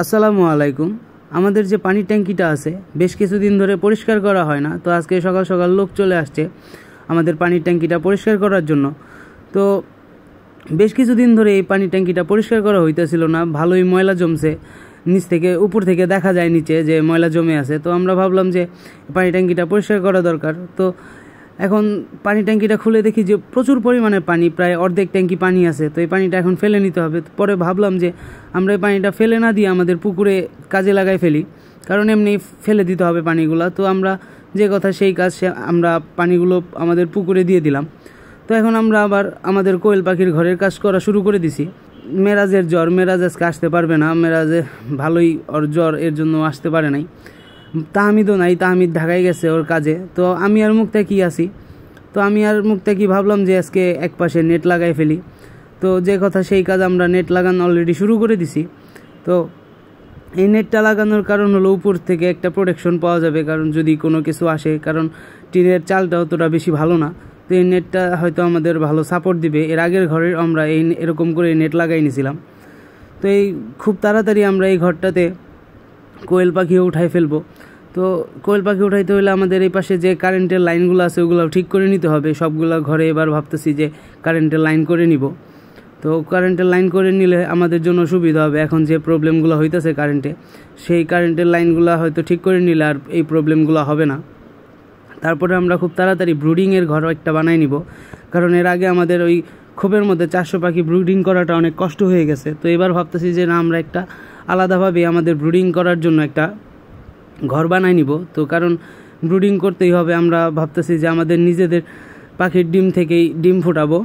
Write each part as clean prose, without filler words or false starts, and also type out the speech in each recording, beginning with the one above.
আসসালামু আলাইকুম। আমাদের যে পানির ট্যাঙ্কিটা আছে বেশ কিছুদিন ধরে পরিষ্কার করা হয় না, তো আজকে সকাল সকাল লোক চলে আসছে আমাদের পানির ট্যাঙ্কিটা পরিষ্কার করার জন্য। তো বেশ কিছুদিন ধরে এই পানির ট্যাঙ্কিটা পরিষ্কার করা হইতেছিল না, ভালোই ময়লা জমছে, নিচ থেকে উপর থেকে দেখা যায় নিচে যে ময়লা জমে আছে। তো আমরা ভাবলাম যে পানির ট্যাঙ্কিটা পরিষ্কার করা দরকার। তো এখন পানি ট্যাঙ্কিটা খুলে দেখি যে প্রচুর পরিমাণে পানি, প্রায় অর্ধেক ট্যাঙ্কি পানি আছে। তো এই পানিটা এখন ফেলে নিতে হবে। পরে ভাবলাম যে আমরা এই পানিটা ফেলে না দিয়ে আমাদের পুকুরে কাজে লাগাই ফেলি, কারণ এমনি ফেলে দিতে হবে পানিগুলো। তো আমরা যে কথা সেই কাজ, আমরা পানিগুলো আমাদের পুকুরে দিয়ে দিলাম। তো এখন আমরা আবার আমাদের কোয়েল পাখির ঘরের কাজ করা শুরু করে দিছি। মেরাজের জ্বর, মেরাজ আজকে আসতে পারবে না, মেরাজে ভালোই ওর জ্বর, এর জন্য আসতে পারে নাই। তাহমিদও নাই, তাহমিদ ঢাকায় গেছে ওর কাজে। তো আমি আর মুক্তাকি আছি। তো আমি আর মুক্তাকি ভাবলাম যে আজকে এক পাশে নেট লাগাই ফেলি। তো যে কথা সেই কাজ, আমরা নেট লাগানো অলরেডি শুরু করে দিছি। তো এই নেটটা লাগানোর কারণ হলো উপর থেকে একটা প্রোটেকশন পাওয়া যাবে, কারণ যদি কোনো কিছু আসে, কারণ টিনের চালটা অতটা বেশি ভালো না। তো এই নেটটা হয়তো আমাদের ভালো সাপোর্ট দিবে। এর আগের ঘরে আমরা এরকম করে নেট লাগাই নিয়েছিলাম। তো এই খুব তাড়াতাড়ি আমরা এই ঘরটাতে কোয়েল পাখিও উঠাই ফেলবো। তো কোয়েল পাখি উঠাইতে হলে আমাদের এই পাশে যে কারেন্টের লাইনগুলো আছে ওগুলো ঠিক করে নিতে হবে। সবগুলো ঘরে এবার ভাবতেছি যে কারেন্টের লাইন করে নিব। তো কারেন্টের লাইন করে নিলে আমাদের জন্য সুবিধা হবে। এখন যে প্রবলেমগুলো হইতেছে কারেন্টে, সেই কারেন্টের লাইনগুলো হয়তো ঠিক করে নিলে আর এই প্রবলেমগুলো হবে না। তারপরে আমরা খুব তাড়াতাড়ি ব্রুডিংয়ের ঘর একটা বানাই নিব, কারণ এর আগে আমাদের ওই খোপের মধ্যে 400 পাখি ব্রুডিং করাটা অনেক কষ্ট হয়ে গেছে। তো এবার ভাবতেছি যে না, আমরা একটা আলাদাভাবে আমাদের ব্রুডিং করার জন্য একটা ঘর বানাই নিব। তো কারণ ব্রুডিং করতেই হবে। আমরা ভাবতেছি যে আমাদের নিজেদের পাখির ডিম থেকেই ডিম ফুটাবো,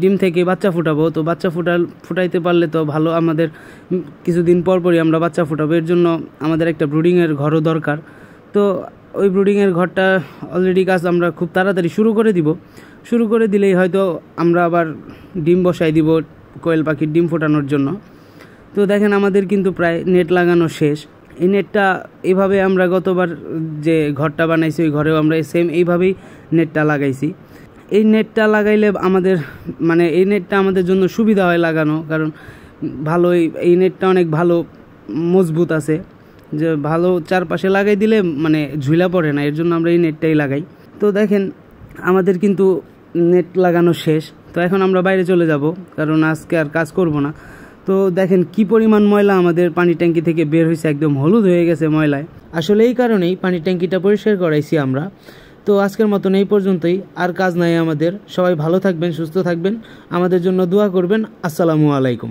ডিম থেকে বাচ্চা ফুটাবো। তো বাচ্চা ফুটাইতে পারলে তো ভালো, আমাদের কিছুদিন পরপরই আমরা বাচ্চা ফুটাবো। এর জন্য আমাদের একটা ব্রুডিংয়ের ঘরও দরকার। তো ওই ব্রুডিংয়ের ঘরটা অলরেডি কাজ আমরা খুব তাড়াতাড়ি শুরু করে দিব। শুরু করে দিলেই হয়তো আমরা আবার ডিম বসাই দিব কোয়েল পাখির ডিম ফোটানোর জন্য। তো দেখেন আমাদের কিন্তু প্রায় নেট লাগানো শেষ। এই নেটটা এইভাবে আমরা গতবার যে ঘরটা বানাইছি ওই ঘরেও আমরা সেম এইভাবেই নেটটা লাগাইছি। এই নেটটা লাগাইলে আমাদের এই নেটটা আমাদের জন্য সুবিধা হয় লাগানো, কারণ ভালোই এই নেটটা অনেক ভালো মজবুত আছে, যে ভালো চারপাশে লাগাই দিলে ঝুলা পড়ে না। এর জন্য আমরা এই নেটটাই লাগাই। তো দেখেন আমাদের কিন্তু নেট লাগানো শেষ। তো এখন আমরা বাইরে চলে যাব, কারণ আজকে আর কাজ করব না। তো দেখেন কি পরিমাণ ময়লা আমাদের পানি ট্যাঙ্কি থেকে বের হয়েছে, একদম হলুদ হয়ে গেছে ময়লায়। আসলে এই কারণেই পানি ট্যাঙ্কিটা পরিষ্কার করাইছি আমরা। তো আজকের মতন এই পর্যন্তই, আর কাজ নাই আমাদের। সবাই ভালো থাকবেন, সুস্থ থাকবেন, আমাদের জন্য দোয়া করবেন। আসসালামু আলাইকুম।